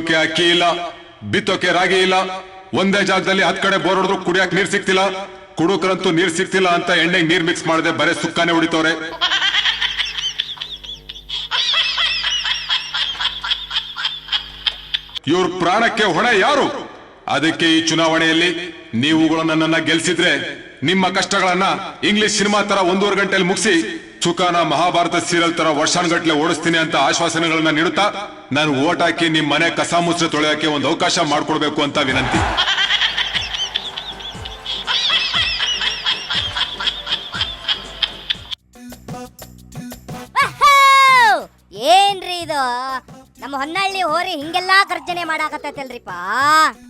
ತಿನ್ನೋಕೆ ಅಕ್ಕಿ ಇಲ್ಲ, ಬಿತ್ತೋಕೆ ರಾಗಿ ಇಲ್ಲ, ಒಂದೇ ಜಾಗದಲ್ಲಿ 10 ಕಡೆ ಬೋರ್ ಹೊಡೆದ್ರು ಕುಡಿಯಕ್ ನೀರ್ ಸಿಕ್ತಿಲ್ಲ, ಕುಡುಕರಂತೂ ನೀರ್ ಸಿಕ್ತಿಲ್ಲ ಅಂತ ಎಣ್ಣೆಗೆ ನೀರ್ ಮಿಕ್ಸ್ ಮಾಡದೆ ಬರೇ ಸುಕ್ಕಾನೆ ಹೊಡಿತವ್ರೆ. ಇವ್ರ ಪ್ರಾಣಕ್ಕೆ ಹೊಣೆ ಯಾರು? ಅದಕ್ಕೆ ಈ ಚುನಾವಣೆಯಲ್ಲಿ ನೀವುಗಳು ನನ್ನನ್ನ ಗೆಲ್ಸಿದ್ರೆ ನಿಮ್ಮ ಕಷ್ಟಗಳನ್ನ ಇಂಗ್ಲಿಷ್ ಸಿನಿಮಾ ತರ 1.5 ಗಂಟೆಯಲ್ಲಿ ಮುಗಿಸಿ ಚುಕಾನ ಮಹಾಭಾರತ ಸೀರಿಯಲ್ ತರ ವರ್ಷಾನ್ಗಟ್ಲೆ ಓಡಿಸ್ತೀನಿ ಅಂತ ಆಶ್ವಾಸನೆಗಳನ್ನ ನೀಡುತ್ತಾ ನಾನು ಓಟ್ ಹಾಕಿ ನಿಮ್ ಮನೆ ಕಸ ಮುಸ್ರೆ ತೊಳೆಯಕ್ಕೆ ಒಂದು ಅವಕಾಶ ಮಾಡ್ಕೊಡ್ಬೇಕು ಅಂತ ವಿನಂತಿ. ಏನ್ರಿ ಇದು? ನಮ್ಮ ಹೊನ್ನಳ್ಳಿ ಹೋರಿ ಹಿಂಗೆಲ್ಲಾ ಗರ್ಜನೆ ಮಾಡಾಕತ್ತಲ್ರಿಪ್ಪ.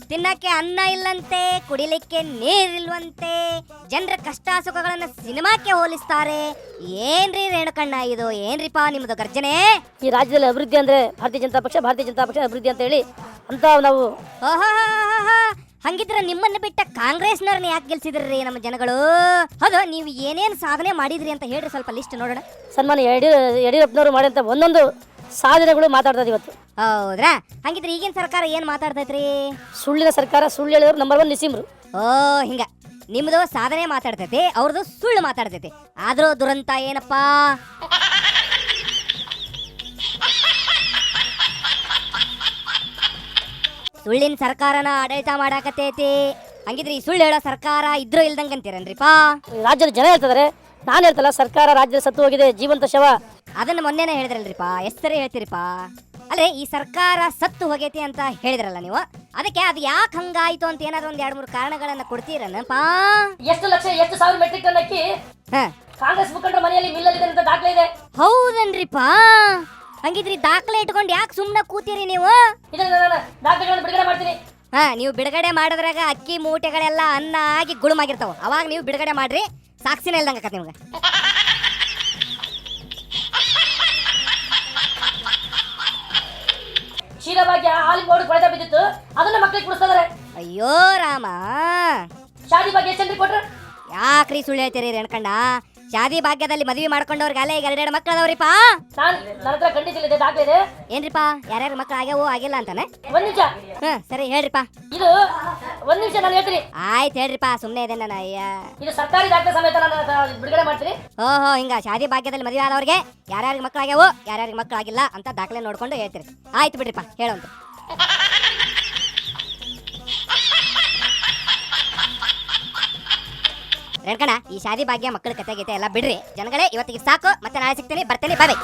ತಿನ್ನಕ್ಕೆ ಅನ್ನ ಇಲ್ಲಂತೆ, ಕುಡಿಲಿಕ್ಕೆ ನೀರಿಲ್ವಂತೆ, ಜನರ ಕಷ್ಟ ಸುಖಗಳನ್ನ ಸಿನಿಮಾಕ್ಕೆ ಹೋಲಿಸ್ತಾರೆ. ಏನ್ರಿ ರೇಣುಕಣ್ಣ ಇದು? ಏನ್ರಿಪಾ ನಿಮ್ದು ಗರ್ಜನೆ? ಈ ರಾಜ್ಯದಲ್ಲಿ ಅಭಿವೃದ್ಧಿ ಅಂದ್ರೆ ಭಾರತೀಯ ಜನತಾ ಪಕ್ಷ ಅಭಿವೃದ್ಧಿ ಅಂತ ಹೇಳಿ ಅಂತ ನಾವು. ಹಂಗಿದ್ರೆ ನಿಮ್ಮನ್ನ ಬಿಟ್ಟ ಕಾಂಗ್ರೆಸ್ನವ್ರನ್ನ ಯಾಕೆ ಗೆಲ್ಸಿದ್ರಿ ನಮ್ಮ ಜನಗಳು? ಹೌದು, ನೀವು ಏನೇನ್ ಸಾಧನೆ ಮಾಡಿದ್ರಿ ಅಂತ ಹೇಳ್ರಿ, ಸ್ವಲ್ಪ ಲಿಸ್ಟ್ ನೋಡೋಣ. ಸನ್ಮಾನ್ಯ ಯಡಿಯೂರಪ್ಪನವರು ಮಾಡಿದಂತ ಒಂದೊಂದು ಸಾಧನೆಗಳು ಮಾತಾಡ್ತದೆ ಇವತ್ತು. ಹೌದ್ರಾ? ಹಂಗಿದ್ರೆ ಈಗಿನ ಸರ್ಕಾರ ಏನ್ ಮಾತಾಡ್ತೈತ್ರಿ? ಸುಳ್ಳಿನ ಸರ್ಕಾರ, ಸುಳ್ಳು ಹೇಳಿದ್ರು ನಂಬರ್ 1 ನಿಸೀಮ್ರು. ಓ ಹಿಂಗ ನಿಮ್ದು ಸಾಧನೆ ಮಾತಾಡ್ತೈತಿ, ಅವ್ರದ್ದು ಸುಳ್ಳು ಮಾತಾಡ್ತೈತಿ. ಆದ್ರೂ ದುರಂತ ಏನಪ್ಪಾ? ಸುಳ್ಳಿನ ಸರ್ಕಾರನ ಆಡಳಿತ ಮಾಡಾಕತೈತಿ. ಹಂಗಿದ್ರೆ ಈ ಸುಳ್ಳು ಹೇಳೋ ಸರ್ಕಾರ ಇದ್ರೂ ಇಲ್ದಂಗಂತೀರನ್ರಿಪಾ? ರಾಜ್ಯದ ಜನ ಹೇಳ್ತಿದಾರೆ, ನಾನು ಹೇಳ್ತಲ್ಲ ಸರ್ಕಾರ ರಾಜ್ಯದಲ್ಲಿ ಸತ್ತು ಹೋಗಿದೆ, ಜೀವಂತ ಶವ. ಅದನ್ನ ಮೊನ್ನೆನೇ ಹೇಳಿದ್ರಲ್ರಿಪಾ, ಎಷ್ಟು ಸರಿ ಹೇಳ್ತೀರಿಪಾ? ಅಲ್ಲೇ ಈ ಸರ್ಕಾರ ಸತ್ತು ಹೋಗೈತಿ ಅಂತ ಹೇಳಿದ್ರಲ್ಲ ನೀವು, ಅದಕ್ಕೆ ಅದು ಯಾಕೆ ಹಂಗಾಯ್ತು ಅಂತ ಏನಾದ್ರು ಒಂದ್ 2-3 ಕಾರಣಗಳನ್ನ ಕೊಡ್ತೀರನಪ್ಪಾ? ಎಷ್ಟು ಸಾವಿರ ಮೆಟ್ರಿಕ್ ಟನ್ ಅಕ್ಕಿ ಕಾಂಗ್ರೆಸ್ ಮುಖಂಡರ ಮನೆಯಲ್ಲಿ ಮಿಲ್ಲಲ್ಲಿ ಅಂತ ದಾಖಲೆ ಇದೆ. ಹೌದನ್ರಿಪಾ? ಹಂಗಿದ್ರಿ ದಾಖಲೆ ಇಟ್ಕೊಂಡು ಯಾಕೆ ಸುಮ್ಮನೆ ಕೂತೀರಿ ನೀವು? ದಾಖಲೆಗಳನ್ನು ಬಿಡುಗಡೆ ಮಾಡ್ತೀನಿ. ನೀವು ಬಿಡುಗಡೆ ಮಾಡೋದ್ರಾಗ ಅಕ್ಕಿ ಮೂಟೆಗಳೆಲ್ಲ ಅನ್ನ ಆಗಿ ಗುಳುಮಾಗಿರ್ತಾವ. ಅವಾಗ ನೀವು ಬಿಡುಗಡೆ ಮಾಡ್ರಿ, ಸಾಕ್ಷಿನ ಇಲ್ದಂಗ ಆಕತಿ ನಿಮ್ಗೆ. ಕ್ಷೀರಭಾಗ್ಯ ಹಾಲಿನ ಬೋರ್ಡ್ ಕೊಳೆತ ಬಿದ್ದಿತ್ತು, ಅದನ್ನ ಮಕ್ಕಳಿಗೆ ಕುಡಿಸ್ತಾರೆ. ಅಯ್ಯೋ ರಾಮ, ಶಾದಿ ಭಾಗ್ಯ ಎಷ್ಟು ಕೊಟ್ರ? ಯಾಕ್ರಿ ಸುಳ್ಳು ಹೇಳ್ತೀರಿ ರೇಣಕಣ್ಣ? ಶಾದಿ ಭಾಗ್ಯದಲ್ಲಿ ಮದುವೆ ಮಾಡ್ಕೊಂಡವ್ರಿಗೆ ಅಲ್ಲೇ ಈಗ 2 ಮಕ್ಕಳು ಅದಾವ್ರಿಪಾ. ನನ್ನ ಹತ್ರ ಖಂಡಿತ ದಾಖಲೆ ಇದೆ. ಏನ್ರಿಪಾ, ಯಾರ್ಯಾರ ಮಕ್ಕಳು ಆಗ್ಯಾವೋ ಆಗಿಲ್ಲ ಅಂತಾನೆ? ಒಂದ್ ನಿಮಿಷ. ಸರಿ ಹೇಳ್ರಿಪಾ. ಇದು ಒಂದ್ ನಿಮಿಷ ನಾನು ಹೇಳ್ತೀನಿ. ಆಯ್ತು ಹೇಳ್ರಿಪಾ, ಸುಮ್ಮನೆ ಇದೆ ನಾನು. ಅಯ್ಯ, ಇದು ಸರ್ಕಾರಿ ದಾಖಲೆ ಸಮೇತ ನಾನು ಬಿಡುಗಡೆ ಮಾಡ್ತೀನಿ. ಓಹೋ, ಹಿಂಗ ಶಾದಿ ಭಾಗ್ಯದಲ್ಲಿ ಮದುವೆ ಆದವ್ರಿಗೆ ಯಾರ್ಯಾರಿಗೆ ಮಕ್ಕಳು ಆಗ್ಯಾವೋ ಯಾರ್ಯಾರಿಗೆ ಮಕ್ಕಳು ಆಗಿಲ್ಲ ಅಂತ ದಾಖಲೆ ನೋಡ್ಕೊಂಡು ಹೇಳ್ತೀರಿ. ಆಯ್ತು ಬಿಡ್ರಿಪಾ, ಹೇಳೋಂತ. ರೇಣಕಣ್ಣ, ಈ ಶಾದಿ ಭಾಗ್ಯ ಮಕ್ಕಳ ಕತೆ ಗೀತೆ ಎಲ್ಲ ಬಿಡ್ರಿ ಜನಗಳೇ. ಇವತ್ತಿಗೆ ಸಾಕು, ಮತ್ತೆ ನಾಳೆ ಸಿಗ್ತೀನಿ, ಬರ್ತೇನೆ, ಬಾಯ್.